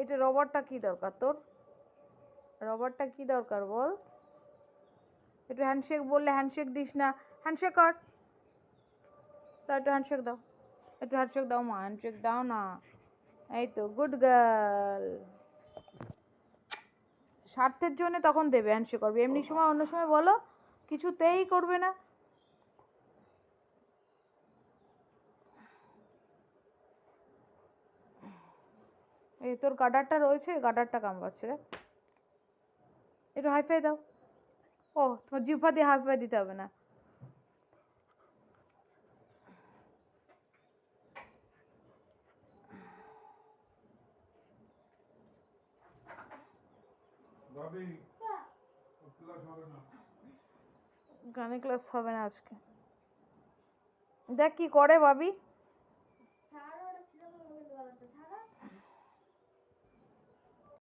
এটা রবারটা কি দরকার তোর? রবারটা কি দরকার বল? একটু হ্যান্ডশেক বললে হ্যান্ডশেক দিস না। হ্যান্ডশেক কর। তা একটু হ্যান্ডশেক দাও। একটু হ্যান্ডশেক দাও মা, হ্যান্ডশেক দাও না। এই তো গুড গার্ল। স্বার্থের জন্য তখন দেবে হ্যান্ডশেক করবে, এমনি সময় অন্য সময় বলো কিছুতেই করবে না। এই তোর গার্ডারটা রয়েছে, গার্ডারটা কামড়াচ্ছে। একটু হাইফাই দাও। ও তোমার জিহ্বা দিয়ে হাইফাই দিতে হবে না। গানে ক্লাস হবে না আজকে। দেখ কি করে ভাবি।